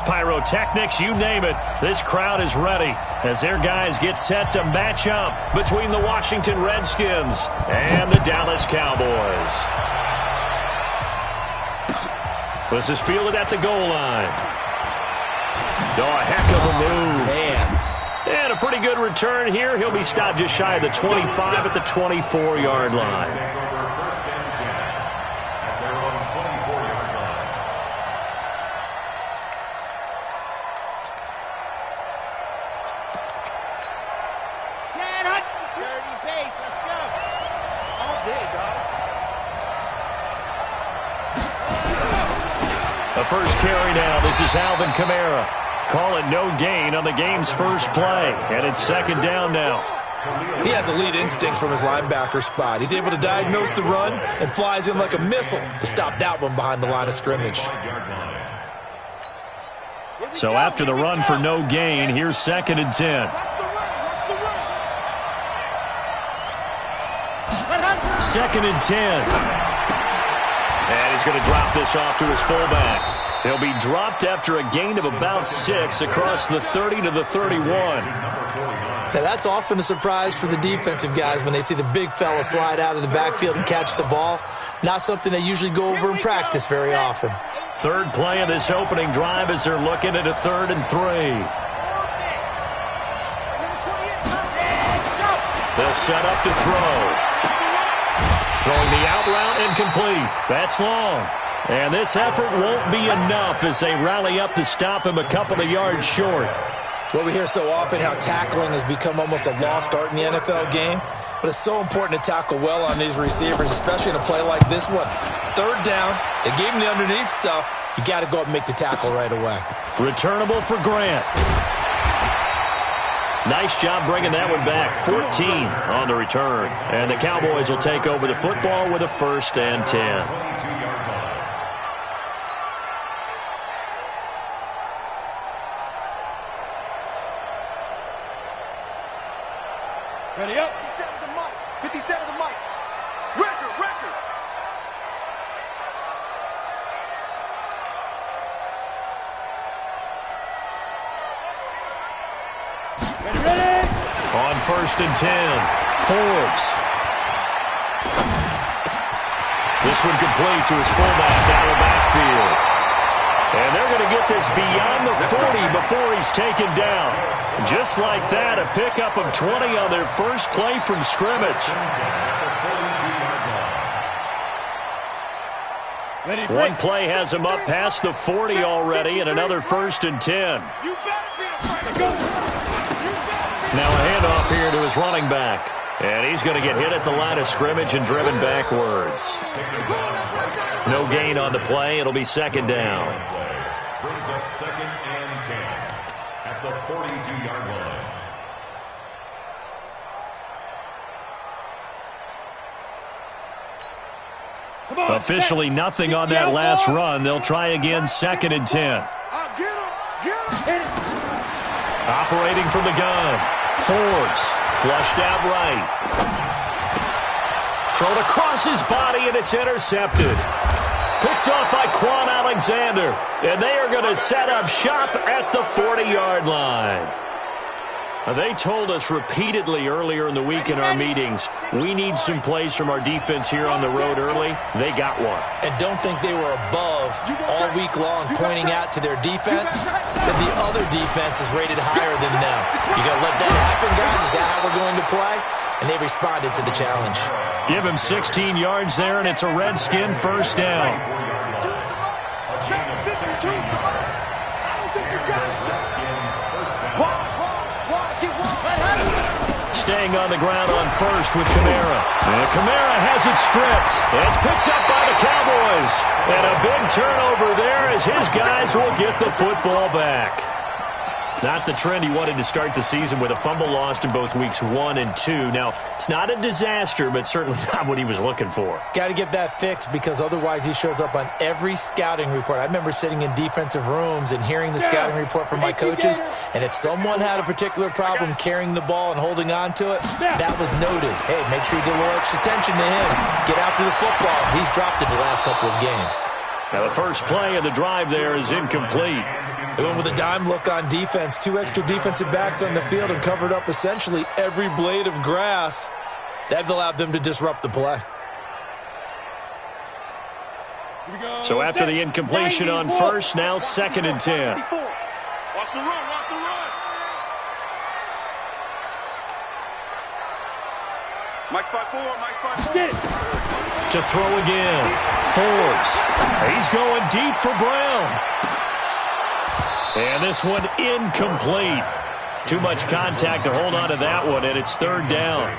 pyrotechnics, you name it. This crowd is ready as their guys get set to match up between the Washington Redskins and the Dallas Cowboys. This is fielded at the goal line. Oh, a heck of a move. Man. And a pretty good return here. He'll be stopped just shy of the 25 at the 24-yard line. The first carry now. This is Alvin Kamara. Call it no gain on the game's first play. And it's second down now. He has elite instincts from his linebacker spot. He's able to diagnose the run and flies in like a missile to stop that one behind the line of scrimmage. So after the run for no gain, here's second and 10. Second and 10. And he's going to drop this off to his fullback. He'll be dropped after a gain of about 6 across the 30 to the 31. Now, that's often a surprise for the defensive guys when they see the big fella slide out of the backfield and catch the ball. Not something they usually go over in practice very often. Third play of this opening drive as they're looking at a 3rd and 3. They'll set up to throw. Throwing the out route incomplete. That's long. And this effort won't be enough as they rally up to stop him a couple of yards short. Well, we hear so often how tackling has become almost a lost art in the NFL game. But it's so important to tackle well on these receivers, especially in a play like this one. Third down, they gave him the underneath stuff. You got to go up and make the tackle right away. Returnable for Grant. Nice job bringing that one back. 14 on the return. And the Cowboys will take over the football with a 1st and 10. Ready up. 57 to Mike. 57 to Mike. Record. Ready. On 1st and 10. Forbes. This one complete to his fullback down the backfield. And they're going to get this beyond the 40 before he's taken down. Just like that, a pickup of 20 on their first play from scrimmage. One play has him up past the 40 already, and another 1st and 10. Now a handoff here to his running back. And he's going to get hit at the line of scrimmage and driven backwards. No gain on the play. It'll be second down. Brings up 2nd and 10 at the 42-yard line. Officially nothing on that last run. They'll try again 2nd and 10. Operating from the gun. Forbes flushed out right. Thrown across his body, and it's intercepted. Picked off by Quan Alexander. And they are going to set up shop at the 40-yard line. They told us repeatedly earlier in the week in our meetings, we need some plays from our defense here on the road early. They got one. And don't think they were above all week long pointing out to their defense that the other defense is rated higher than them. You got to let that happen, guys. Is that how we're going to play? And they responded to the challenge. Give him 16 yards there, and it's a Redskin first down. Staying on the ground on 1st with Kamara. And Kamara has it stripped. It's picked up by the Cowboys. And a big turnover there as his guys will get the football back. Not the trend he wanted to start the season with a fumble lost in both weeks 1 and 2. Now, it's not a disaster, but certainly not what he was looking for. Got to get that fixed because otherwise he shows up on every scouting report. I remember sitting in defensive rooms and hearing the scouting report from my coaches, and if someone had a particular problem carrying the ball and holding on to it, that was noted. Hey, make sure you get a little extra attention to him. Get after the football. He's dropped it the last couple of games. Now, the first play of the drive there is incomplete. They went with a dime look on defense. 2 extra defensive backs on the field and covered up essentially every blade of grass. That allowed them to disrupt the play. So after the incompletion on first, now 2nd and 10. Watch the run, watch the run. Mike 5-4, Mike 5-4. Get it. To throw again. Forbes. He's going deep for Brown. And this one incomplete. Too much contact to hold on to that one, and it's 3rd down.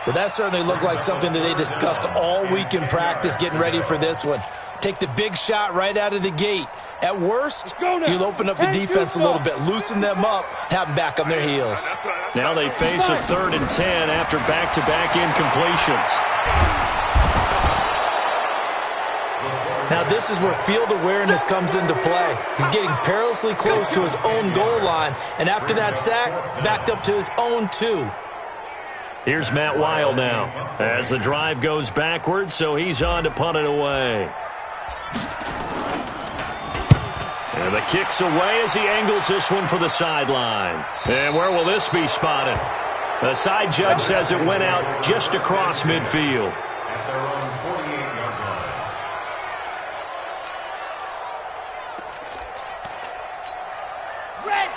Well, that certainly looked like something that they discussed all week in practice getting ready for this one. Take the big shot right out of the gate. At worst, you'll open up the defense a little bit, loosen them up, have them back on their heels. Now they face a 3rd and 10 after back-to-back incompletions. Now this is where field awareness comes into play. He's getting perilously close to his own goal line, and after that sack, backed up to his own 2. Here's Matt Weil now as the drive goes backwards, so he's on to punt it away. And the kick's away as he angles this one for the sideline. And where will this be spotted? The side judge says it went out just across midfield. At their own 48-yard line.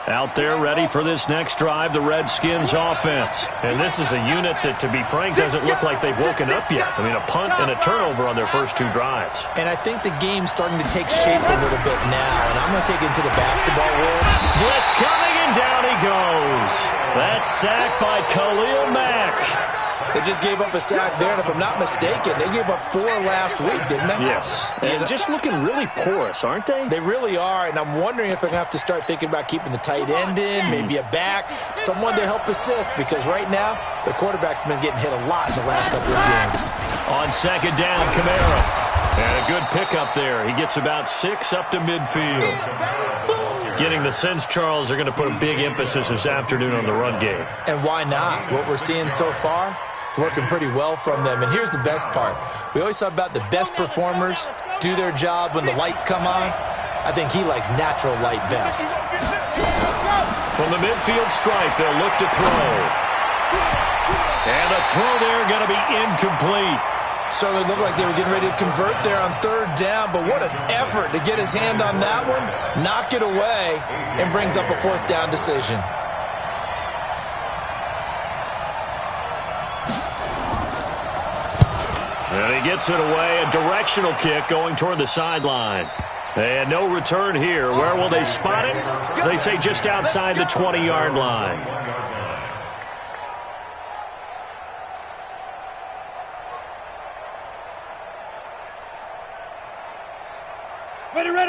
Out there ready for this next drive, the Redskins offense. And this is a unit that, to be frank, doesn't look like they've woken up yet. I mean, a punt and a turnover on their first 2 drives. And I think the game's starting to take shape a little bit now, and I'm going to take it into the basketball world. Blitz coming, and down he goes. That's sacked by Khalil Mack. They just gave up a sack there, and if I'm not mistaken, they gave up 4 last week, didn't they? Yes. And just looking really porous, aren't they? They really are, and I'm wondering if I'm going to have to start thinking about keeping the tight end in, maybe a back, someone to help assist, because right now, the quarterback's been getting hit a lot in the last couple of games. On 2nd down, Kamara. And a good pickup there. He gets about 6 up to midfield. Getting the sense, Charles, they're going to put a big emphasis this afternoon on the run game. And why not? What we're seeing so far, it's working pretty well from them. And here's the best part. We always talk about the best performers do their job when the lights come on. I think he likes natural light best. From the midfield stripe, they'll look to throw. And the throw there going to be incomplete. Certainly looked like they were getting ready to convert there on 3rd down, but what an effort to get his hand on that one, knock it away, and brings up a 4th down decision. And he gets it away, a directional kick going toward the sideline. And no return here. Where will they spot it? They say just outside the 20-yard line.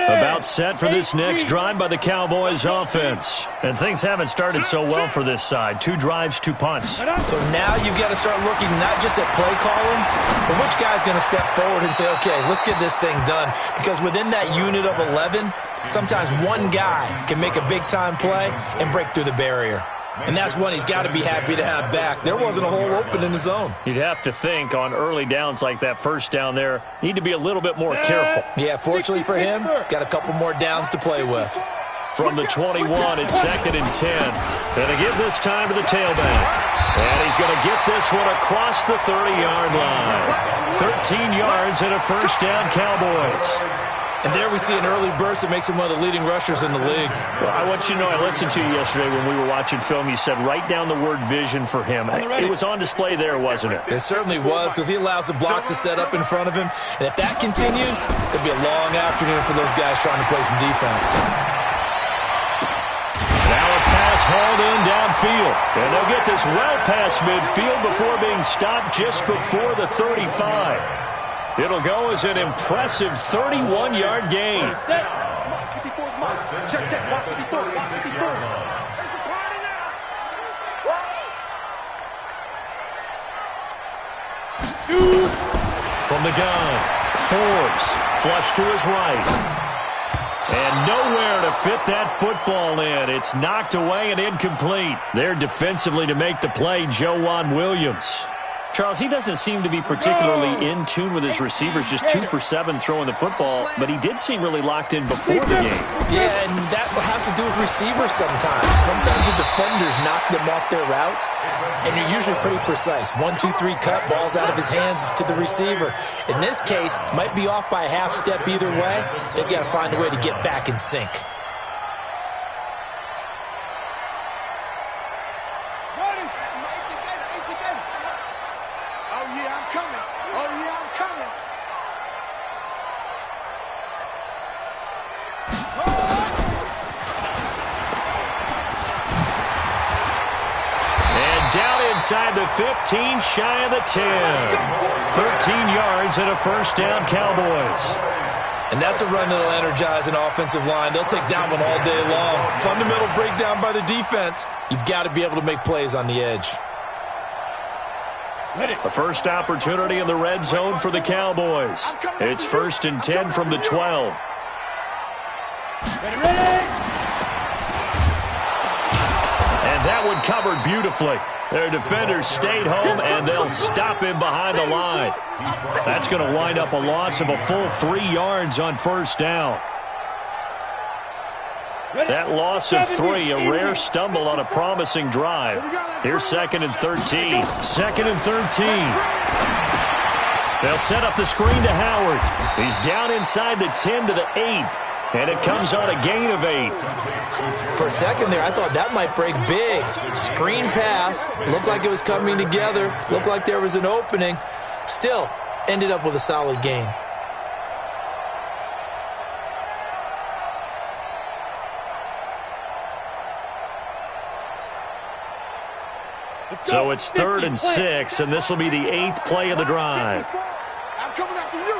About set for this next drive by the Cowboys offense. And things haven't started so well for this side. 2 drives, 2 punts. So now you've got to start looking not just at play calling, but which guy's going to step forward and say, okay, let's get this thing done. Because within that unit of 11, sometimes one guy can make a big-time play and break through the barrier. And that's one he's got to be happy to have back. There wasn't a hole open in the zone. You'd have to think on early downs like that first down there, need to be a little bit more careful. Yeah, fortunately for him, got a couple more downs to play with. From the 21, it's 2nd and 10. Gonna give this time to the tailback. And he's going to get this one across the 30-yard line. 13 yards and a first down, Cowboys. And there we see an early burst that makes him one of the leading rushers in the league. Well, I want you to know, I listened to you yesterday when we were watching film. You said write down the word vision for him. It was on display there, wasn't it? It certainly was, because he allows the blocks to set up in front of him. And if that continues, it'll be a long afternoon for those guys trying to play some defense. Now a pass hauled in downfield. And they'll get this well past midfield before being stopped just before the 35. It'll go as an impressive 31-yard gain. Check, check, watch 54, watch 54. From the gun, Forbes, flush to his right. And nowhere to fit that football in. It's knocked away and incomplete. There defensively to make the play, Joejuan Williams. Charles, he doesn't seem to be particularly in tune with his receivers, just 2 for 7 throwing the football, but he did seem really locked in before the game. Yeah, and that has to do with receivers sometimes. Sometimes the defenders knock them off their routes, and you're usually pretty precise. 1, 2, 3 cut, ball's out of his hands to the receiver. In this case, might be off by a half step either way. They've got to find a way to get back in sync. Inside the 15, shy of the 10. 13 yards and a first down, Cowboys. And that's a run that'll energize an offensive line. They'll take that one all day long. Fundamental breakdown by the defense. You've got to be able to make plays on the edge. A first opportunity in the red zone for the Cowboys. It's 1st and 10 from the 12. And that one covered beautifully. Their defenders stayed home, and they'll stop him behind the line. That's going to wind up a loss of a full 3 yards on first down. That loss of 3, a rare stumble on a promising drive. Here's 2nd and 13. 2nd and 13. They'll set up the screen to Howard. He's down inside the 10 to the 8. And it comes on a gain of 8. For a second there, I thought that might break big. Screen pass. Looked like it was coming together. Looked like there was an opening. Still, ended up with a solid gain. So it's 3rd and 6, and this will be the 8th play of the drive. I'm coming after you.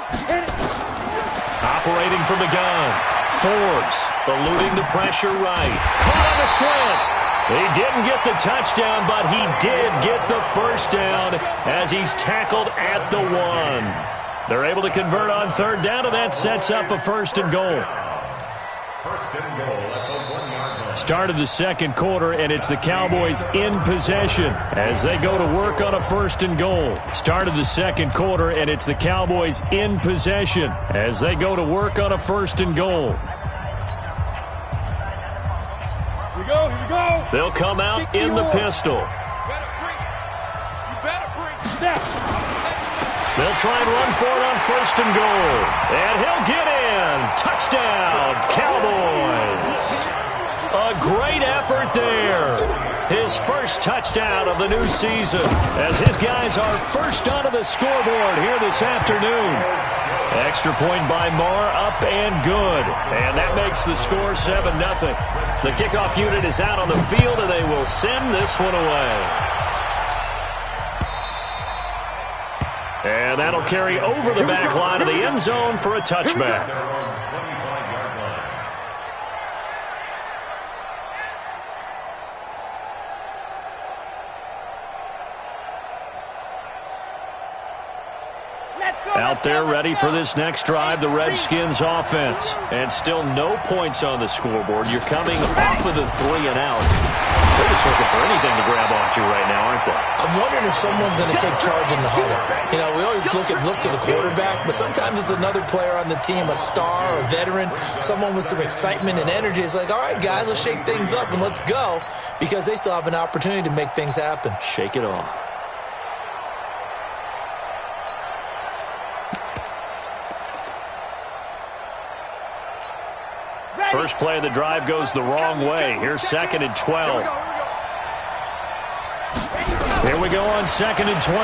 Operating from the gun. Forbes eluding the pressure right. Caught on a slant. He didn't get the touchdown, but he did get the first down as he's tackled at the 1. They're able to convert on 3rd down, and that sets up a 1st and goal. 1st and goal at the 1-yard line. Start of the 2nd quarter, and it's the Cowboys in possession as they go to work on a 1st and goal. Start of the 2nd quarter, and it's the Cowboys in possession as they go to work on a 1st and goal. Here we go, here we go. They'll come out in the pistol. You better bring step. They'll try and run for it on 1st and goal. And he'll get in. Touchdown, Cowboys. A great effort there. His first touchdown of the new season as his guys are first onto the scoreboard here this afternoon. Extra point by Marr, up and good. And that makes the score 7-0. The kickoff unit is out on the field, and they will send this one away. And that'll carry over the back line of the end zone for a touchback. Out there ready for this next drive, the Redskins offense. And still no points on the scoreboard. You're coming off of the 3 and out. They're just looking for anything to grab onto right now, aren't they? I'm wondering if someone's going to take charge in the huddle. You know, we always look to the quarterback, but sometimes it's another player on the team, a star, a veteran, someone with some excitement and energy. It's like, all right, guys, let's shake things up and let's go, because they still have an opportunity to make things happen. Shake it off. First play of the drive goes the wrong way. Here's 2nd and 12. Here we go on 2nd and 12.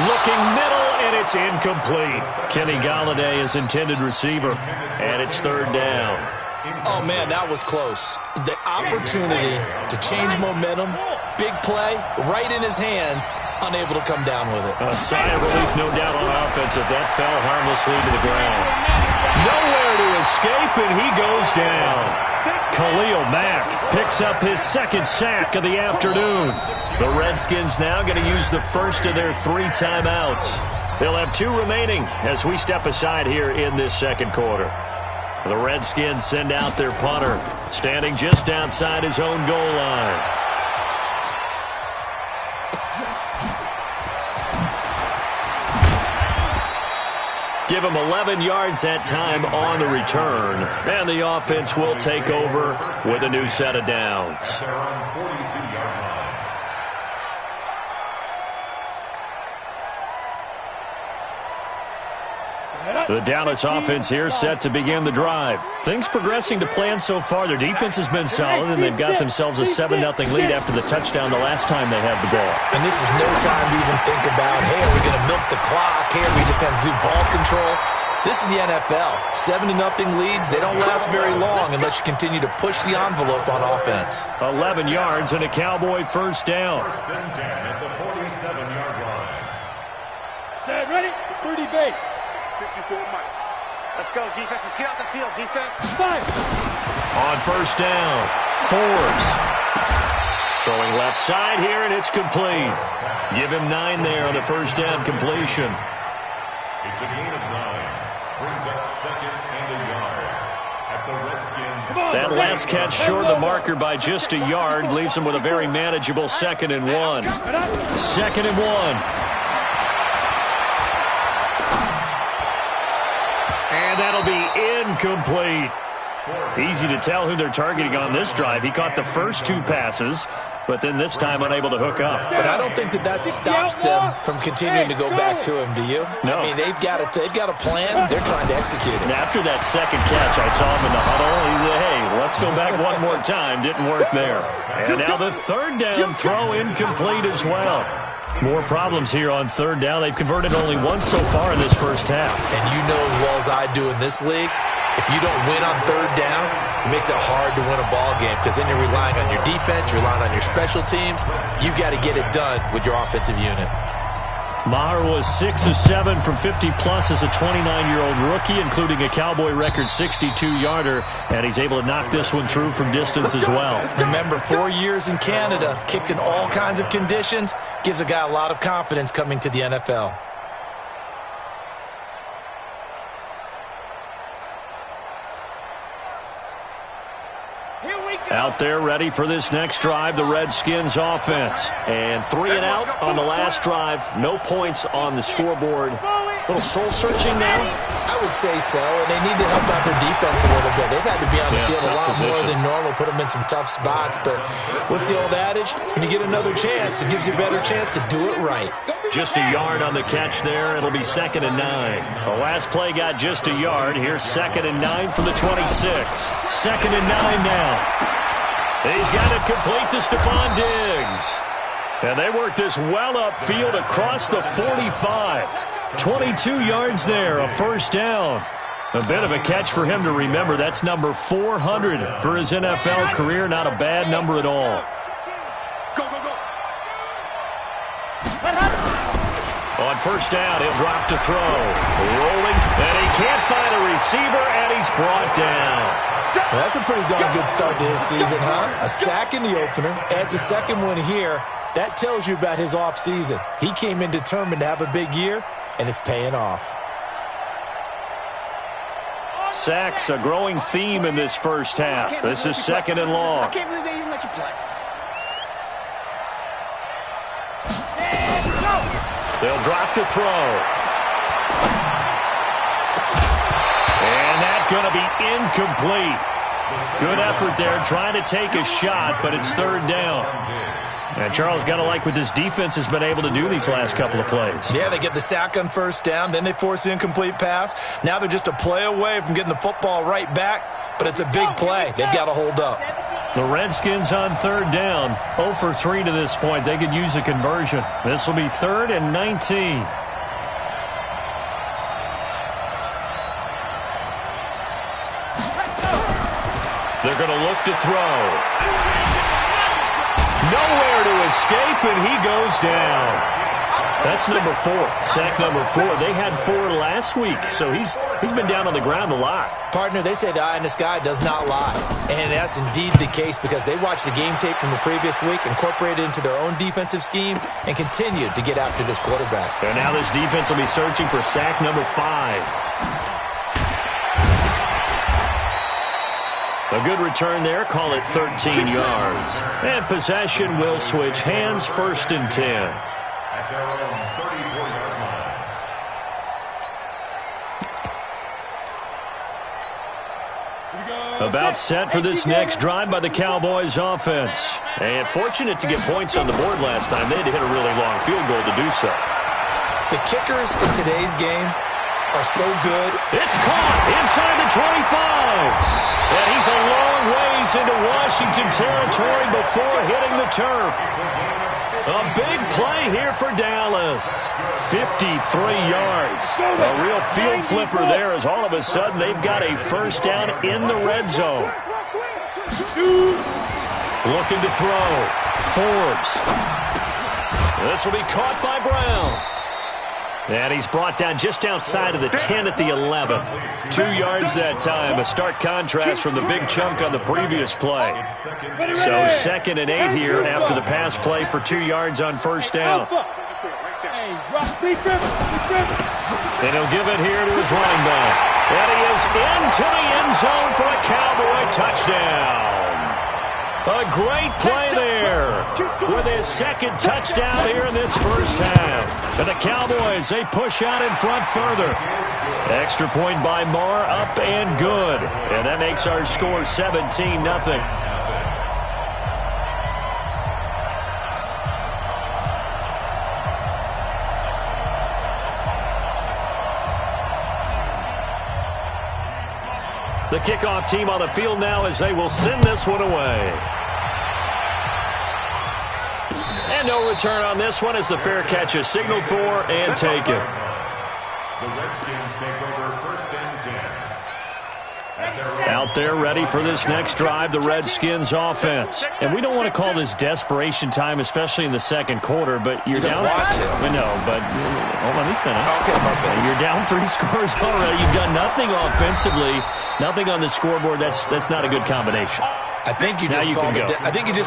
Looking middle, and it's incomplete. Kenny Golladay is intended receiver, and it's 3rd down. Oh, man, that was close. The opportunity to change momentum, big play, right in his hands, unable to come down with it. A sigh of relief, no doubt, on offense if that fell harmlessly to the ground. Nowhere to escape, and he goes down. Khalil Mack picks up his 2nd sack of the afternoon. The Redskins now going to use the first of their 3 timeouts. They'll have 2 remaining as we step aside here in this 2nd quarter. The Redskins send out their punter, standing just outside his own goal line. give him 11 yards that time on the return. And the offense will take over with a new set of downs. At their own 42-yard line. The Dallas offense here set to begin the drive. Things progressing to plan so far. Their defense has been solid, and they've got themselves a 7-0 lead after the touchdown the last time they had the ball. And this is no time to even think about, hey, are we going to milk the clock? Hey, are we just going to do ball control? This is the NFL. 7-0 leads, they don't last very long unless you continue to push the envelope on offense. 11 yards and a Cowboy first down. First and 10 at the 47-yard line. Set, ready? 30 base. 54 Mike. Let's go, defense. Let's get out the field, defense. 5. On first down, Forbes. Throwing left side here, and it's complete. Give him 9 there on the first down completion. It's a gain of 9. Brings up second and a yard. At the Redskins. That last catch short of the marker by just a yard leaves him with a very manageable 2nd and 1. 2nd and 1. And that'll be incomplete. Easy to tell who they're targeting on this drive. He caught the first 2 passes, but then this time unable to hook up. But I don't think that stops them from continuing to go back to him, do you? No. I mean, they've got a plan. They're trying to execute it. And after that second catch, I saw him in the huddle. He said, hey, let's go back one more time. Didn't work there. And now the third down throw incomplete as well. More problems here on third down. They've converted only once so far in this first half. And you know as well as I do in this league, if you don't win on third down, it makes it hard to win a ball game because then you're relying on your defense, you're relying on your special teams. You've got to get it done with your offensive unit. Maher was 6 of 7 from 50-plus as a 29-year-old rookie, including a Cowboy record 62-yarder, and he's able to knock this one through from distance as well. Remember, 4 years in Canada, kicked in all kinds of conditions, gives a guy a lot of confidence coming to the NFL. Out there ready for this next drive, the Redskins offense. And 3 and out on the last drive. No points on the scoreboard. A little soul-searching now? I would say so, and they need to help out their defense a little bit. They've had to be on the field a lot more than normal, put them in some tough spots. But what's the old adage? When you get another chance, it gives you a better chance to do it right. Just a yard on the catch there. It'll be 2nd and 9. The last play got just a yard. Here's 2nd and 9 from the 26. 2nd and 9 now. He's got it complete to Stephon Diggs. And they work this well upfield across the 45. 22 yards there, a first down. A bit of a catch for him to remember. That's number 400 for his NFL career. Not a bad number at all. Go, go, go. On first down, he'll drop to throw. Rolling, and he can't find a receiver, and he's brought down. Well, that's a pretty darn good start to his season, huh? A sack in the opener, adds a second one here. That tells you about his offseason. He came in determined to have a big year, and it's paying off. Sacks, a growing theme in this first half. This is 2nd and long. I can't believe they even let you play. They'll drop to throw. And that's going to be incomplete. Good effort there, trying to take a shot, but it's 3rd down. And Charles, got to like what this defense has been able to do these last couple of plays. Yeah, they get the sack on first down, then they force the incomplete pass. Now they're just a play away from getting the football right back, but it's a big play. They've got to hold up. The Redskins on 3rd down, 0 for 3 to this point. They could use a conversion. This will be 3rd and 19. They're going to look to throw. Nowhere to escape, and he goes down. That's number 4, sack number 4. They had 4 last week, so he's been down on the ground a lot. Partner, they say the eye in the sky does not lie. And that's indeed the case because they watched the game tape from the previous week, incorporated it into their own defensive scheme, and continued to get after this quarterback. And now this defense will be searching for sack number 5. A good return there. Call it 13 yards. And possession will switch hands, 1st and 10. At their own 34-yard About set for this next drive by the Cowboys offense. And fortunate to get points on the board last time. They had to hit a really long field goal to do so. The kickers in today's game are so good. It's caught inside the 25. And he's a long ways into Washington territory before hitting the turf. A big play here for Dallas. 53 yards. A real field flipper there as all of a sudden they've got a first down in the red zone. Looking to throw. Forbes. This will be caught by Brown. And he's brought down just outside of the 10 at the 11. 2 yards that time. A stark contrast from the big chunk on the previous play. So 2nd and 8 here after the pass play for 2 yards on first down. And he'll give it here to his running back. And he is into the end zone for a Cowboy touchdown. A great play there with his 2nd touchdown here in this first half. And the Cowboys, they push out in front further. Extra point by Marr, up and good. And that makes our score 17-0. The kickoff team on the field now as they will send this one away. And no return on this one as the fair catch is signaled for and taken. The Redskins take over 1st and 10. Out there ready for this next drive, the Redskins offense. And we don't want to call this desperation time, especially in the second quarter, but you're down. I know, but let me finish. Okay, you're down 3 scores already. You've done nothing offensively, nothing on the scoreboard. That's not a good combination. I think you just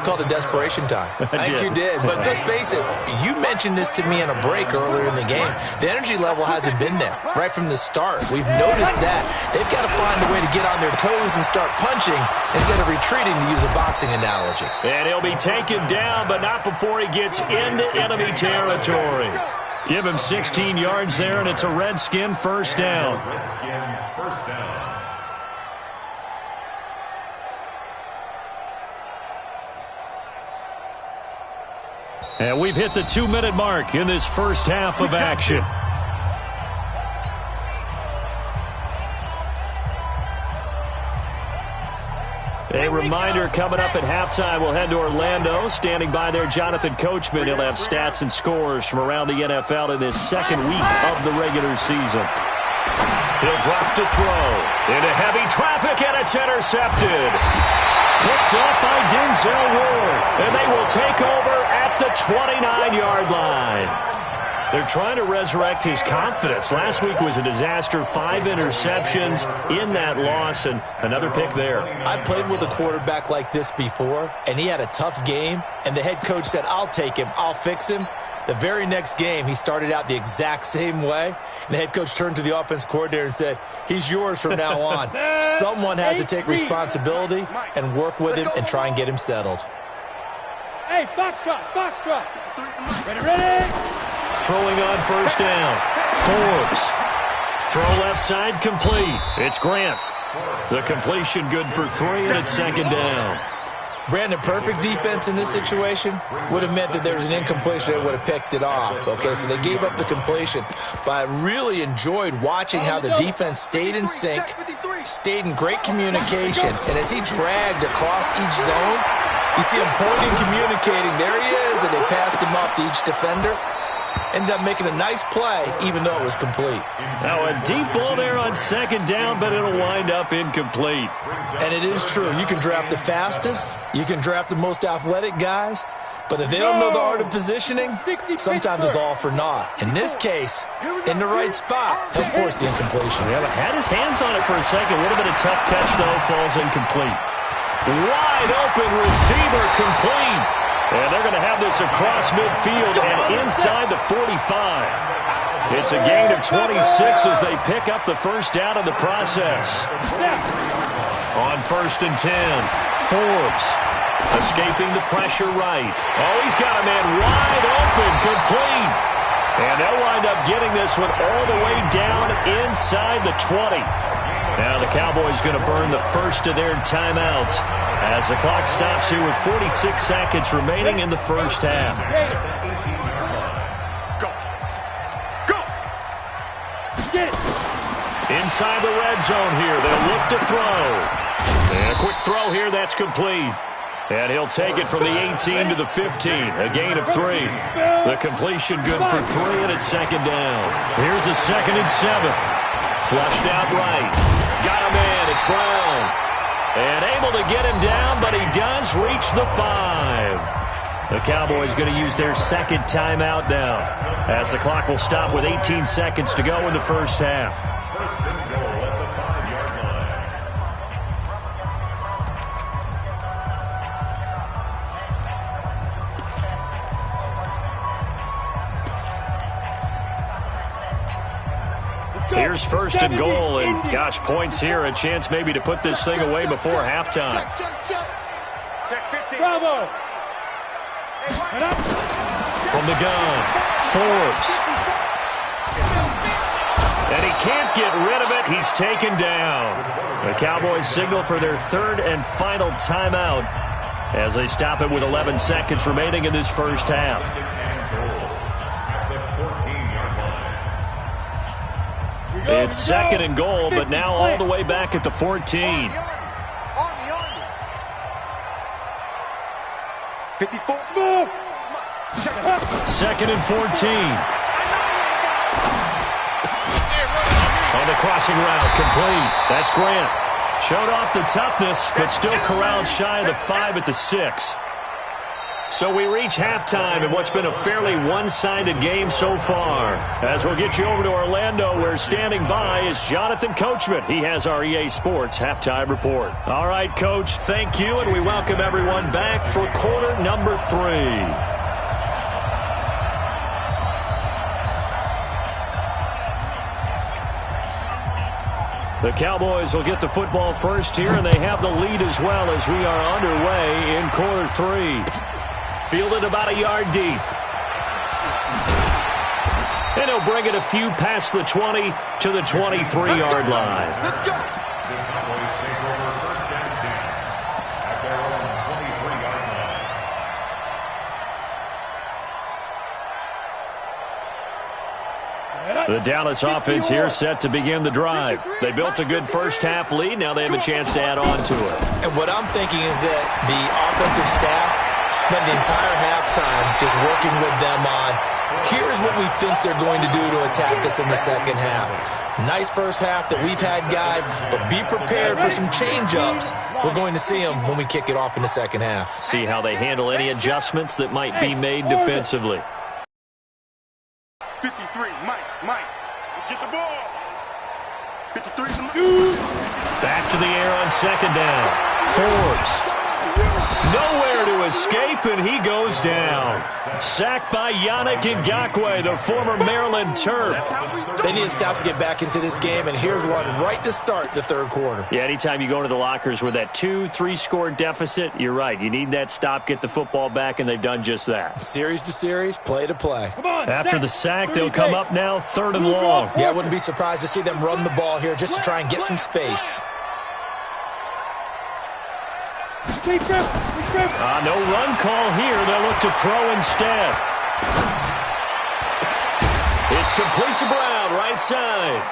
called it desperation time. I think you did. But let's face it, you mentioned this to me in a break earlier in the game. The energy level hasn't been there right from the start. We've noticed that. They've got to find a way to get on their toes and start punching instead of retreating, to use a boxing analogy. And he'll be taken down, but not before he gets into enemy territory. Give him 16 yards there, and it's a Redskin first down. Redskin first down. And we've hit the 2-minute mark in this first half of action. A reminder coming up at halftime, we'll head to Orlando. Standing by there, Jonathan Coachman. He'll have stats and scores from around the NFL in this second week of the regular season. He'll drop to throw. Into heavy traffic, and it's intercepted. Picked up by Denzel Ward. And they will take over at the 29-yard line. They're trying to resurrect his confidence. Last week was a disaster. 5 interceptions in that loss, and another pick there. I played with a quarterback like this before, and he had a tough game, and the head coach said, I'll take him, I'll fix him. The very next game, he started out the exact same way, and the head coach turned to the offense coordinator and said, he's yours from now on. Someone has to take responsibility and work with him and try and get him settled. Hey, foxtrot. Ready. Throwing on first down. Forbes. Throw left side complete. It's Grant. The completion good for 3, and it's 2nd down. Brandon, perfect defense in this situation would have meant that there was an incompletion that would have picked it off. Okay, so they gave up the completion. But I really enjoyed watching how the defense stayed in sync, stayed in great communication. And as he dragged across each zone, you see him pointing, communicating. There he is, and they passed him off to each defender. Ended up making a nice play, even though it was complete. Now a deep ball there on 2nd down, but it'll wind up incomplete. And it is true. You can draft the fastest. You can draft the most athletic guys. But if they don't know the art of positioning, sometimes it's all for naught. In this case, in the right spot, he'll force the incompletion. Yeah, but had his hands on it for a second. Would have been a tough catch, though. Falls incomplete. Wide open receiver complete. And they're going to have this across midfield and inside the 45. It's a gain of 26 as they pick up the first down in the process. On 1st and 10, Forbes escaping the pressure right. Oh, he's got a man wide open, complete. And they'll wind up getting this one all the way down inside the 20. Now the Cowboys going to burn the first of their timeouts as the clock stops here with 46 seconds remaining in the first half. Inside the red zone here, they'll look to throw. And a quick throw here, that's complete. And he'll take it from the 18 to the 15, a gain of 3. The completion good for 3, and it's second down. Here's a 2nd and 7. Flushed out right. Got him in, it's Brown. And able to get him down, but he does reach the 5. The Cowboys going to use their second timeout now, as the clock will stop with 18 seconds to go in the first half. First and goal at the 5-yard line. Here's first and goal, and gosh, points here, a chance maybe to put this thing away before halftime. Check 50. Bravo. From the gun, Forbes. And he can't get rid of it. He's taken down. The Cowboys signal for their third and final timeout as they stop it with 11 seconds remaining in this first half. It's second and goal, but now all the way back at the 14. 54. Smooth. Second and 14. On the crossing route, complete. That's Grant. Showed off the toughness, but still corralled shy of the 5 at the 6. So we reach halftime in what's been a fairly one-sided game so far. As we'll get you over to Orlando, where standing by is Jonathan Coachman. He has our EA Sports halftime report. All right, Coach, thank you, and we welcome everyone back for quarter number 3. The Cowboys will get the football first here, and they have the lead as well as we are underway in quarter 3. Fielded about a yard deep. And he'll bring it a few past the 20 to the 23-yard line. The Cowboys take over first and 10 at their own 23-yard line. The Dallas offense here set to begin the drive. They built a good first half lead. Now they have a chance to add on to it. And what I'm thinking is that the offensive staff spend the entire halftime just working with them on, here's what we think they're going to do to attack us in the second half. Nice first half that we've had, guys, but be prepared for some change-ups. We're going to see them when we kick it off in the second half. See how they handle any adjustments that might be made defensively. 53, Mike, let's get the ball. 53, Back to the air on second down. Forbes. Nowhere to escape, and he goes down. Sacked by Yannick Ngakoue, the former Maryland Terp. They need to stop to get back into this game, and here's one right to start the third quarter. Yeah, anytime you go into the lockers with that 2-3 score deficit, you're right. You need that stop, get the football back, and they've done just that. Series to series, play to play. After the sack, they'll come up now 3rd and long. Yeah, I wouldn't be surprised to see them run the ball here just to try and get some space. No run call here. They'll look to throw instead. It's complete to Brown, right side.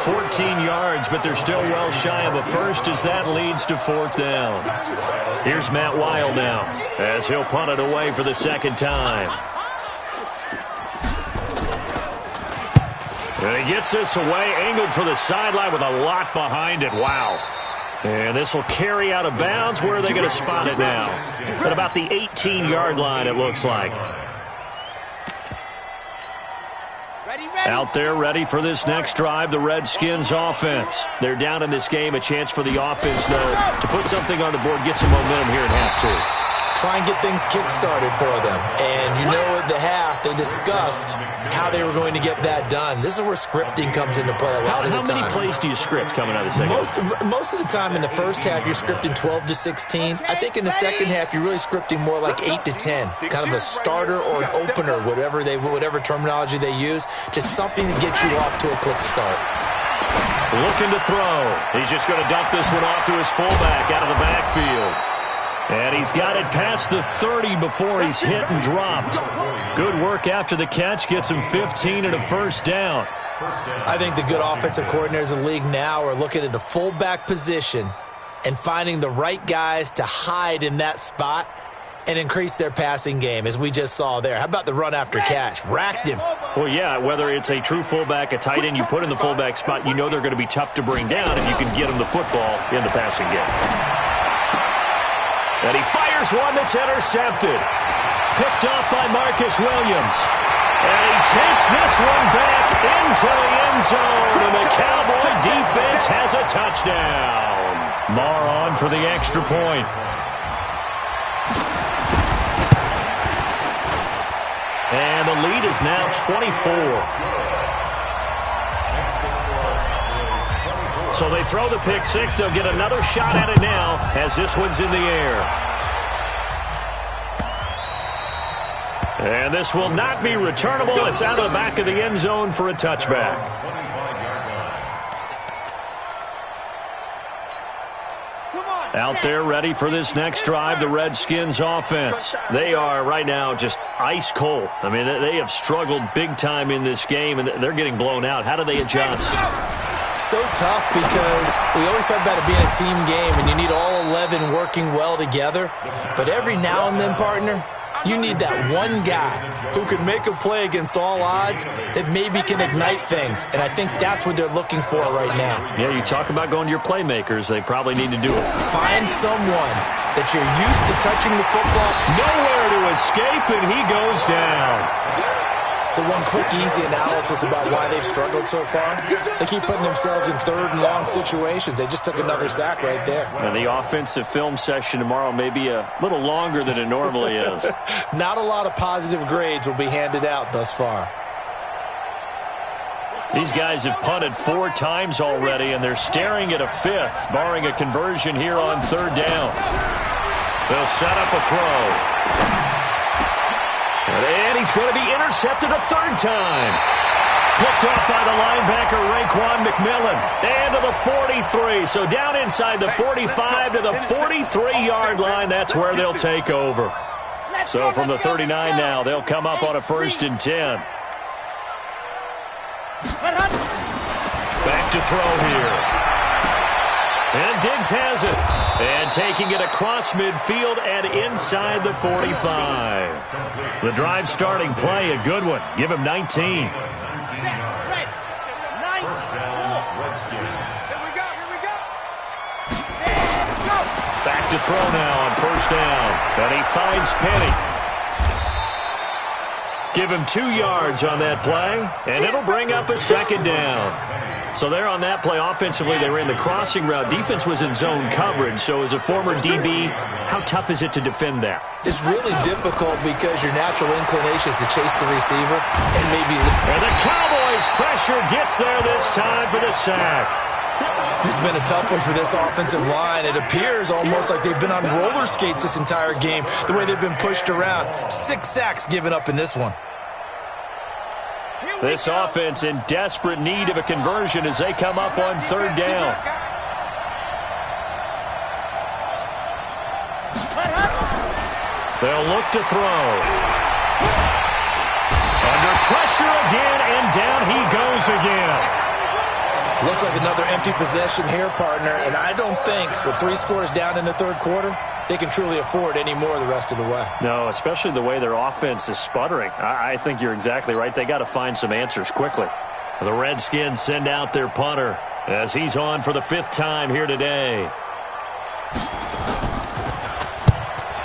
14 yards, but they're still well shy of a first as that leads to 4th down. Here's Matt Weil now as he'll punt it away for the second time. And he gets this away, angled for the sideline with a lot behind it. Wow. And this will carry out of bounds. Where are they going to spot it now? At about the 18-yard line, it looks like. Out there ready for this next drive, the Redskins offense. They're down in this game. A chance for the offense, though, to put something on the board, get some momentum here at half 2. Try and get things kick-started for them. And you know at the half, they discussed how they were going to get that done. This is where scripting comes into play a lot of the time. How many plays do you script coming out of the second half? Most of the time in the first half, you're scripting 12 to 16. I think in the second half, you're really scripting more like 8 to 10. Kind of a starter or an opener, whatever terminology they use. Just something to get you off to a quick start. looking to throw. He's just going to dump this one off to his fullback out of the backfield. And he's got it past the 30 before he's hit and dropped. Good work after the catch. Gets him 15 and a first down. I think the good offensive coordinators in the league now are looking at the fullback position and finding the right guys to hide in that spot and increase their passing game, as we just saw there. How about the run after catch? Racked him. Well, yeah, whether it's a true fullback, a tight end you put in the fullback spot, you know they're going to be tough to bring down if you can get them the football in the passing game. And he fires one that's intercepted. Picked off by Marcus Williams. And he takes this one back into the end zone. And the Cowboy defense has a touchdown. Marr on for the extra point. And the lead is now 24. So they throw the pick six. They'll get another shot at it now as this one's in the air. And this will not be returnable. It's out of the back of the end zone for a touchback. Out there ready for this next drive, the Redskins offense. They are right now just ice cold. I mean, they have struggled big time in this game, and they're getting blown out. How do they adjust? So tough because we always talk about it being a team game, and you need all 11 working well together. But every now and then, partner, you need that one guy who can make a play against all odds that maybe can ignite things. And I think that's what they're looking for right now. Yeah, you talk about going to your playmakers. They probably need to do it. Find someone that you're used to touching the football. Nowhere to escape, and he goes down. So one quick, easy analysis about why they've struggled so far. They keep putting themselves in third and long situations. They just took another sack right there. And the offensive film session tomorrow may be a little longer than it normally is. Not a lot of positive grades will be handed out thus far. These guys have punted 4 times already, and they're staring at a 5th, barring a conversion here on third down. They'll set up a throw. And he's going to be intercepted a 3rd time. Picked off by the linebacker, Raekwon McMillan. And to the 43. So down inside the 45 to the 43-yard line. That's where they'll take over. So from the 39 now, they'll come up on a 1st and 10. Back to throw here. And Diggs has it. And taking it across midfield and inside the 45. The drive starting play, a good one. Give him 19. Back to throw now on 1st down. And he finds Penny. Give him 2 yards on that play, and it'll bring up a 2nd down. So there on that play, offensively, they ran the crossing route. Defense was in zone coverage, so as a former DB, how tough is it to defend that? It's really difficult because your natural inclination is to chase the receiver and maybe... And the Cowboys' pressure gets there this time for the sack. This has been a tough one for this offensive line. It appears almost like they've been on roller skates this entire game, the way they've been pushed around. 6 sacks given up in this one. This offense in desperate need of a conversion as they come up on 3rd down. They'll look to throw. Under pressure again, and down he goes again. Looks like another empty possession here, partner, and I don't think with 3 scores down in the 3rd quarter, they can truly afford any more the rest of the way. No, especially the way their offense is sputtering. I think you're exactly right. They got to find some answers quickly. The Redskins send out their punter as he's on for the 5th time here today.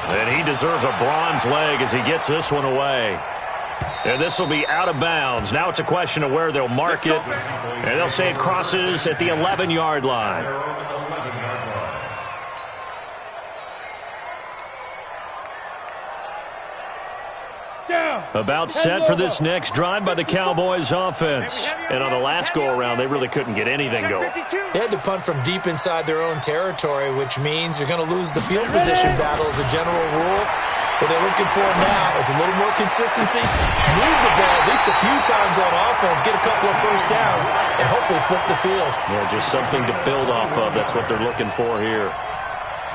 And he deserves a bronze leg as he gets this one away. And this will be out of bounds. Now it's a question of where they'll mark it. And they'll say it crosses at the 11-yard line. About set for this next drive by the Cowboys offense. And on the last go-around, they really couldn't get anything going. They had to punt from deep inside their own territory, which means you're going to lose the field position battle as a general rule. What they're looking for now is a little more consistency, move the ball at least a few times on offense, get a couple of first downs, and hopefully flip the field. Yeah, just something to build off of. That's what they're looking for here.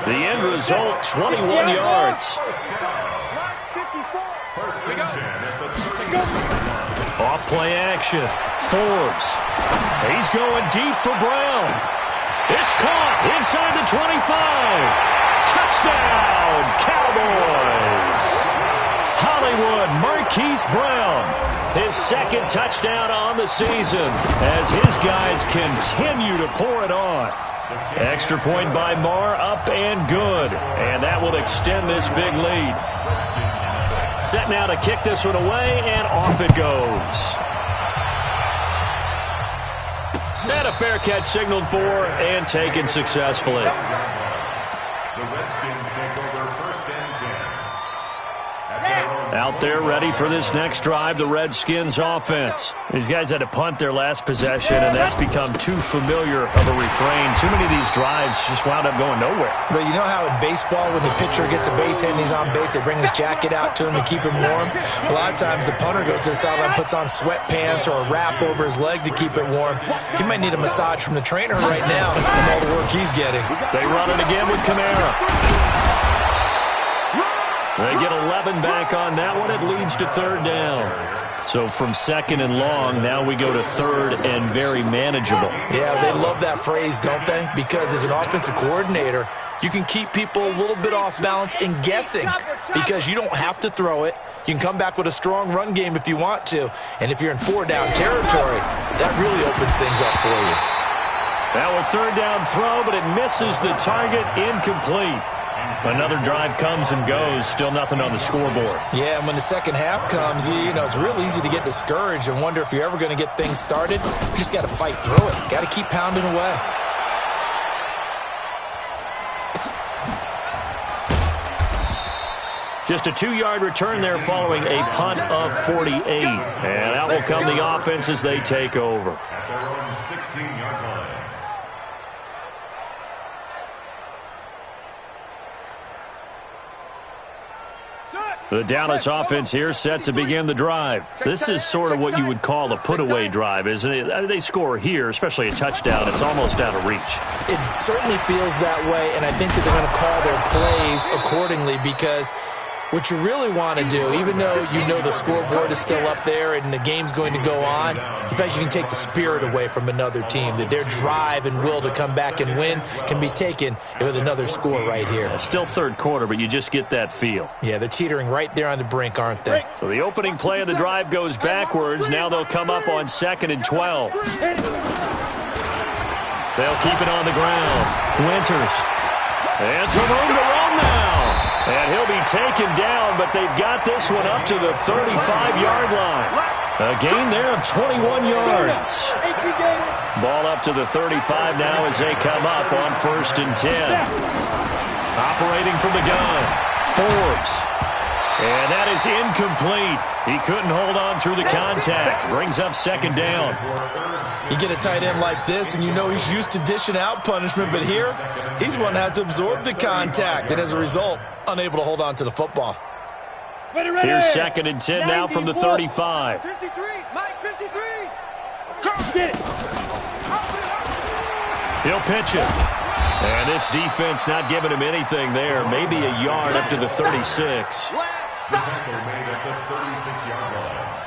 The end result, 21 yards. Off play action. Forbes. He's going deep for Brown. It's caught inside the 25. Touchdown, Cowboys! Hollywood Marquise Brown, his second touchdown on the season as his guys continue to pour it on. Extra point by Marr, up and good. And that will extend this big lead. Set now to kick this one away, and off it goes. And a fair catch signaled for and taken successfully. The Redskins take over first and 10. Out there ready for this next drive, the Redskins offense. These guys had to punt their last possession, and that's become too familiar of a refrain. Too many of these drives just wound up going nowhere. But you know how in baseball, when the pitcher gets a base hit and he's on base, they bring his jacket out to him to keep him warm? A lot of times the punter goes to the sideline, puts on sweatpants or a wrap over his leg to keep it warm. He might need a massage from the trainer right now from all the work he's getting. They run it again with Kamara. They get 11 back on that one. It leads to third down. So from second and long, now we go to third and very manageable. Yeah, they love that phrase, don't they? Because as an offensive coordinator, you can keep people a little bit off balance and guessing because you don't have to throw it. You can come back with a strong run game if you want to. And if you're in four-down territory, that really opens things up for you. Now a third down throw, but it misses the target, incomplete. Another drive comes and goes, still nothing on the scoreboard. Yeah, and when the second half comes, you know, it's real easy to get discouraged and wonder if you're ever going to get things started. You just got to fight through it. Got to keep pounding away. Just a 2-yard return there following a punt of 48. And out will come the offense as they take over. At their own 16-yard line. The Dallas offense here set to begin the drive. This is sort of what you would call a put-away drive, isn't it? I mean, they score here, especially a touchdown. It's almost out of reach. It certainly feels that way, and I think that they're going to call their plays accordingly because what you really want to do, even though you know the scoreboard is still up there and the game's going to go on, in fact, you can take the spirit away from another team, that their drive and will to come back and win can be taken with another score right here. Still third quarter, but you just get that feel. Yeah, they're teetering right there on the brink, aren't they? So the opening play of the drive goes backwards. Now they'll come up on 2nd and 12. They'll keep it on the ground. Winters. And some room to run now. And he'll be taken down, but they've got this one up to the 35-yard line. A gain there of 21 yards. Ball up to the 35 now as they come up on 1st and 10. Operating from the gun, Forbes. And that is incomplete. He couldn't hold on through the contact. Brings up 2nd down. You get a tight end like this, and you know he's used to dishing out punishment, but here, he's the one that has to absorb the contact, and as a result, unable to hold on to the football. Here's 2nd and 10 now from the 35. 53, Mike 53. Get it. He'll pitch it. And this defense not giving him anything there. Maybe a yard up to the 36. The tackle made at the 36-yard line.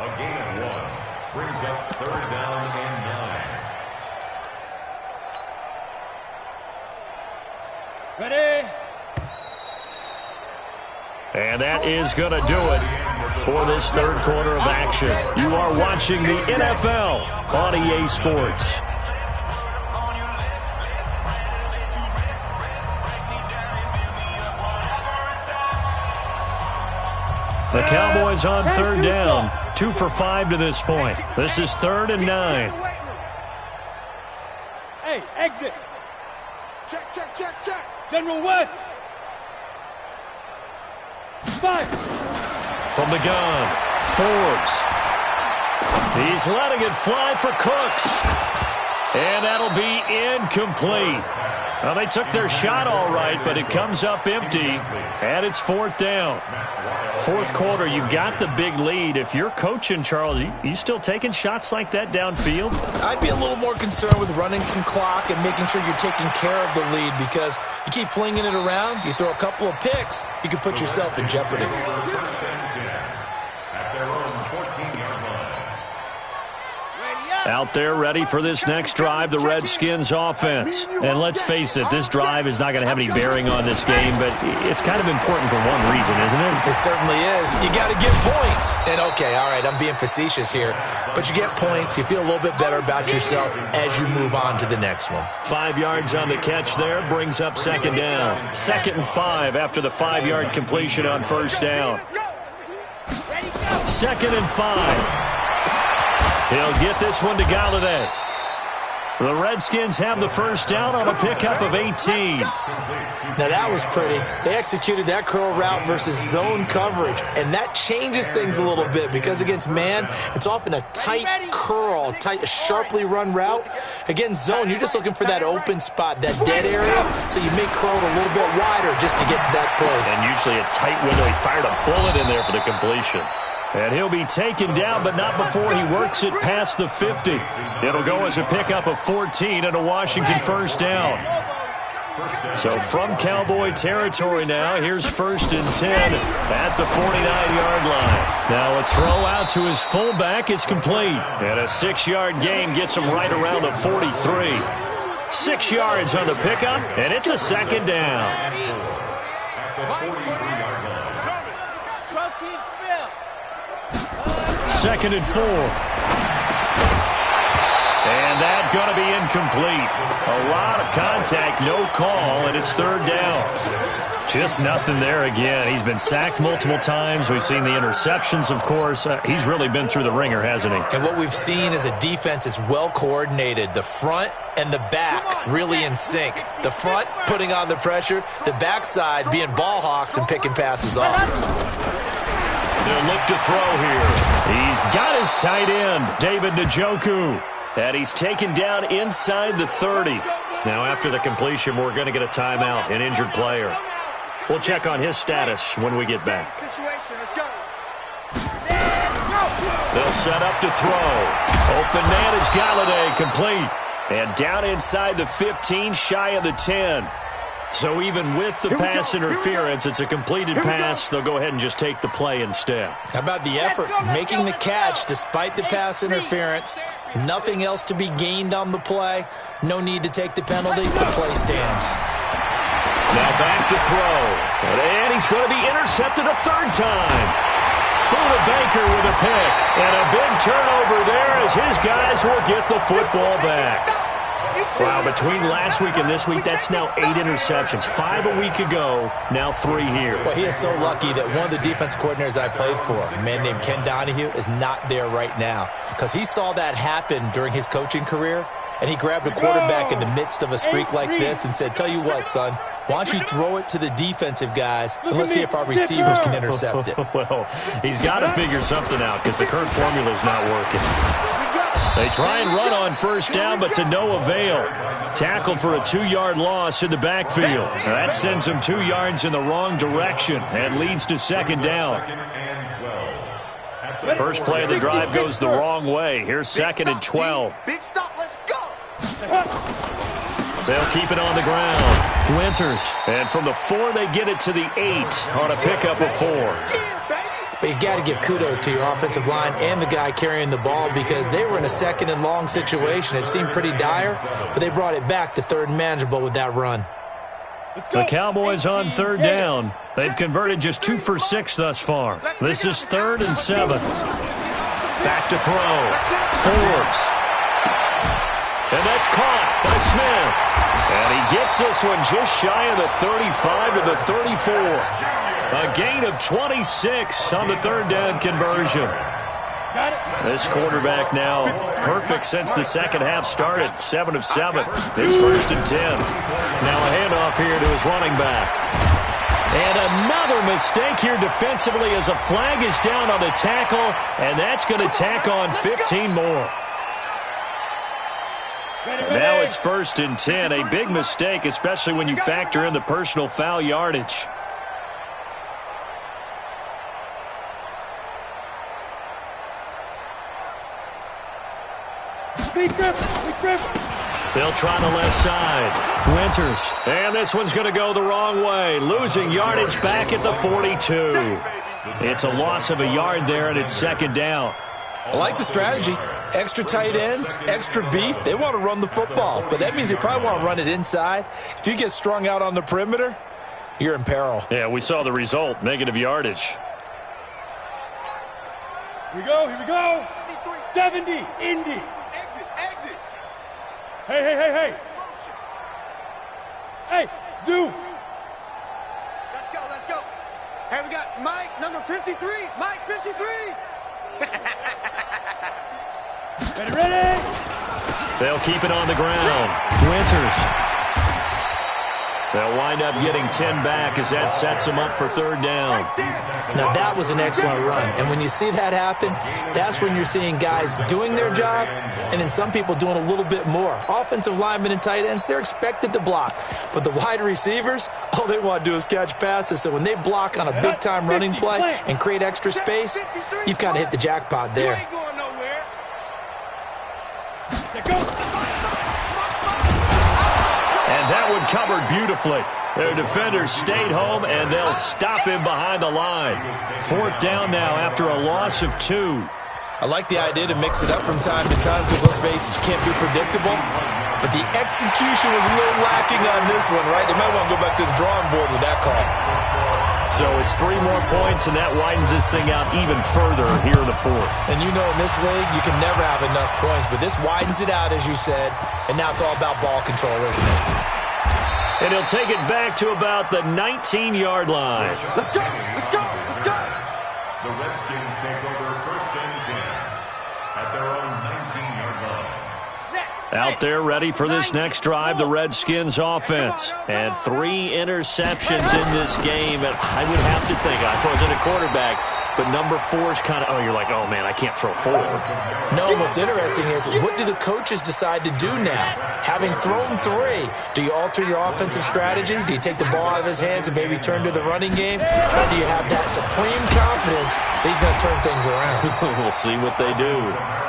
A gain of 1 brings up 3rd down and 9. Ready? And that is going to do it for this third quarter of action. You are watching the NFL on EA Sports. The Cowboys on 3rd down, 2 for 5 to this point. This is 3rd and 9. Hey, exit. Check, check, check, check. General West. 5. From the gun, Forbes. He's letting it fly for Cooks. And that'll be incomplete. Well, they took their shot all right, but it comes up empty, and it's 4th down. Fourth quarter, you've got the big lead. If you're coaching, Charles, you still taking shots like that downfield? I'd be a little more concerned with running some clock and making sure you're taking care of the lead, because you keep flinging it around, you throw a couple of picks, you can put yourself in jeopardy. Out there ready for this next drive, the Redskins offense. And let's face it, this drive is not going to have any bearing on this game, but it's kind of important for one reason, isn't it? It certainly is. You got to get points. And okay, all right, I'm being facetious here, but you get points, you feel a little bit better about yourself as you move on to the next one. 5 yards on the catch there, brings up 2nd down. 2nd and 5 after the 5-yard completion on 1st down. 2nd and 5. He'll get this one to Galladay. The Redskins have the 1st down on a pickup of 18. Now that was pretty. They executed that curl route versus zone coverage, and that changes things a little bit because against man, it's often a tight curl, tight, sharply run route. Against zone, you're just looking for that open spot, that dead area, so you may curl it a little bit wider just to get to that place. And usually a tight window. He fired a bullet in there for the completion. And he'll be taken down, but not before he works it past the 50. It'll go as a pickup of 14 and a Washington 1st down. So from Cowboy territory now, here's 1st and 10 at the 49-yard line. Now a throw out to his fullback is complete. And a 6-yard gain gets him right around the 43. 6 yards on the pickup, and it's a 2nd down. 2nd and 4. And that's going to be incomplete. A lot of contact, no call, and it's 3rd down. Just nothing there again. He's been sacked multiple times. We've seen the interceptions, of course. He's really been through the ringer, hasn't he? And what we've seen is a defense that's well coordinated. The front and the back really in sync. The front putting on the pressure, the backside being ball hawks and picking passes off. They'll look to throw here. He's got his tight end, David Njoku. And he's taken down inside the 30. Now after the completion, we're going to get a timeout, an injured player. We'll check on his status when we get back. They'll set up to throw. Open man is Galladay, complete. And down inside the 15, shy of the 10. So even with the pass interference, it's a completed pass. They'll go ahead and just take the play instead. How about the effort? Making the catch despite the pass interference. Nothing else to be gained on the play. No need to take the penalty. The play stands. Now back to throw. And he's going to be intercepted a 3rd time. Buda Baker with a pick. And a big turnover there as his guys will get the football back. Wow, between last week and this week, that's now 8 interceptions. 5 a week ago, now 3 here. Well, he is so lucky that one of the defense coordinators I played for, a man named Ken Donahue, is not there right now. Because he saw that happen during his coaching career, and he grabbed a quarterback in the midst of a streak like this and said, tell you what, son, why don't you throw it to the defensive guys, and let's see if our receivers can intercept it. Well, he's got to figure something out because the current formula is not working. They try and run on 1st down, but to no avail. Tackled for a 2-yard loss in the backfield. That sends him 2 yards in the wrong direction and leads to 2nd down. First play of the drive goes the wrong way. Here's 2nd and 12. Big stop, let's go. They'll keep it on the ground. Winters. And from the 4, they get it to the 8 on a pickup of 4. But you got to give kudos to your offensive line and the guy carrying the ball because they were in a 2nd and long situation. It seemed pretty dire, but they brought it back to 3rd and manageable with that run. The Cowboys on 3rd down. They've converted just 2 for 6 thus far. This is 3rd and 7. Back to throw. Forbes. And that's caught by Smith. And he gets this one just shy of the 35 to the 34. A gain of 26 on the 3rd down conversion. This quarterback now perfect since the second half started. 7 of 7. It's 1st and 10. Now a handoff here to his running back. And another mistake here defensively as a flag is down on the tackle, and that's going to tack on 15 more. Now it's 1st and 10, a big mistake, especially when you factor in the personal foul yardage. They'll try the left side. Winters. And this one's going to go the wrong way. Losing yardage back at the 42. It's a loss of a yard there, and it's 2nd down. I like the strategy. Extra tight ends, extra beef. They want to run the football, but that means they probably want to run it inside. If you get strung out on the perimeter, you're in peril. Yeah, we saw the result, negative yardage. Here we go. 70, Indy. Exit. Hey. Hey, Zoo. Let's go. Hey, we got Mike, number 53. Mike, 53. Ready? They'll keep it on the ground. Winters. They'll wind up getting 10 back as that sets them up for 3rd down. Now, that was an excellent run. And when you see that happen, that's when you're seeing guys doing their job and then some people doing a little bit more. Offensive linemen and tight ends, they're expected to block. But the wide receivers, all they want to do is catch passes. So when they block on a big-time running play and create extra space, you've kind of hit the jackpot there. You ain't going nowhere. Go. And that one covered beautifully. Their defenders stayed home, and they'll stop him behind the line. 4th down now after a loss of 2. I like the idea to mix it up from time to time because, let's face it, you can't be predictable. But the execution was a little lacking on this one, right? They might want to go back to the drawing board with that call. So it's 3 more points, and that widens this thing out even further here in the 4th. And you know in this league, you can never have enough points. But this widens it out, as you said. And now it's all about ball control, isn't it? And he'll take it back to about the 19-yard line. Let's go. The Redskins take over 1st and 10 at their own 19-yard line. Out there ready for this next drive, the Redskins offense. And 3 interceptions in this game. And I would have to think, I wasn't a quarterback, but number 4 is kind of, you're like, oh, man, I can't throw 4. No, what's interesting is, what do the coaches decide to do now? Having thrown 3, do you alter your offensive strategy? Do you take the ball out of his hands and maybe turn to the running game? Or do you have that supreme confidence that he's going to turn things around? We'll see what they do.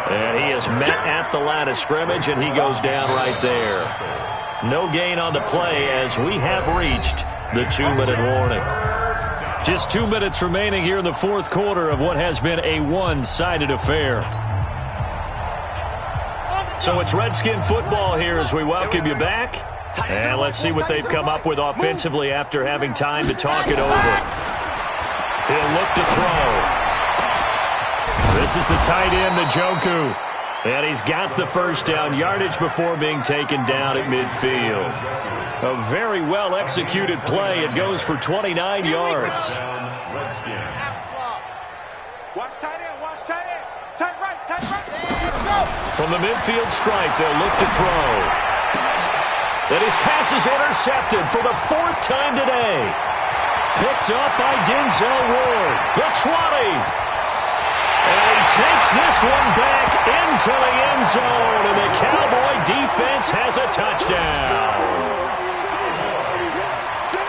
And he is met at the line of scrimmage, and he goes down right there. No gain on the play as we have reached the 2-minute warning. Just 2 minutes remaining here in the 4th quarter of what has been a one-sided affair. So it's Redskin football here as we welcome you back. And let's see what they've come up with offensively after having time to talk it over. He'll look to throw. This is the tight end, Njoku. And he's got the 1st down yardage before being taken down at midfield. A very well-executed play. It goes for 29 yards. Watch tight end. Tight right. From the midfield stripe, they'll look to throw. And his pass is intercepted for the 4th time today. Picked up by Denzel Ward. The 20. And he takes this one back into the end zone. And the Cowboy defense has a touchdown.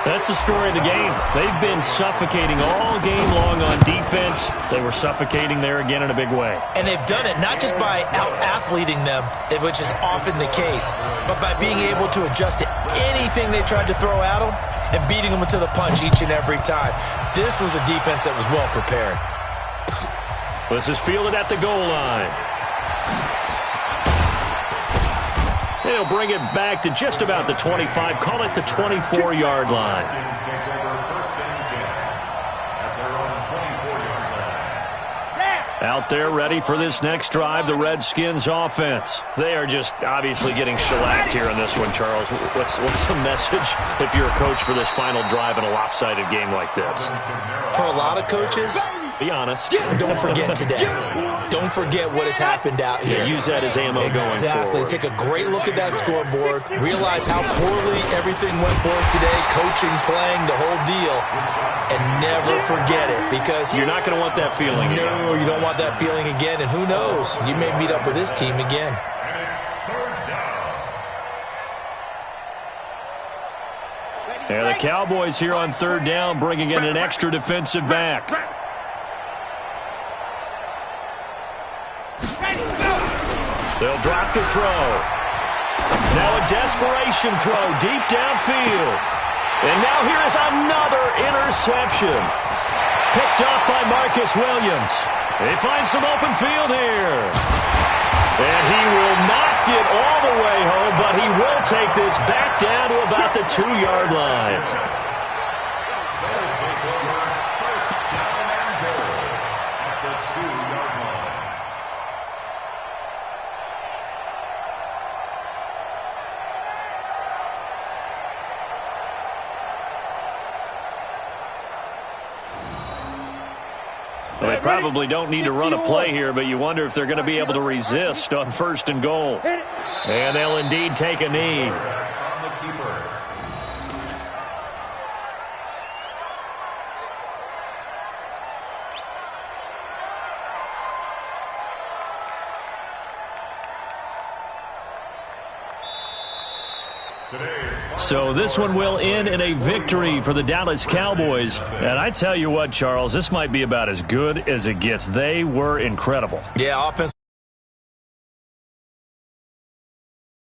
That's the story of the game. They've been suffocating all game long on defense. They were suffocating there again in a big way. And they've done it not just by out-athleting them, which is often the case, but by being able to adjust to anything they tried to throw at them and beating them to the punch each and every time. This was a defense that was well prepared. This is fielded at the goal line. They'll bring it back to just about the 25. Call it the 24-yard line. Out there ready for this next drive, the Redskins offense. They are just obviously getting shellacked here in this one, Charles. What's the message if you're a coach for this final drive in a lopsided game like this? For a lot of coaches, be honest. Don't forget today. Don't forget what has happened out here. Yeah, use that as ammo going forward. Exactly. Take a great look at that scoreboard. Realize how poorly everything went for us today. Coaching, playing, the whole deal. And never forget it, because you're not going to want that feeling again. No, you don't want that feeling again. And who knows? You may meet up with this team again. And the Cowboys here on third down bringing in an extra defensive back. They'll drop the throw. Now a desperation throw deep downfield. And now here is another interception. Picked up by Marcus Williams. They find some open field here. And he will not get all the way home, but he will take this back down to about the 2-yard line. They'll take over first down and goal at the 2-yard line. Well, they probably don't need to run a play here, but you wonder if they're going to be able to resist on first and goal. And they'll indeed take a knee. On the keeper. So this one will end in a victory for the Dallas Cowboys. And I tell you what, Charles, this might be about as good as it gets. They were incredible. Yeah, offense.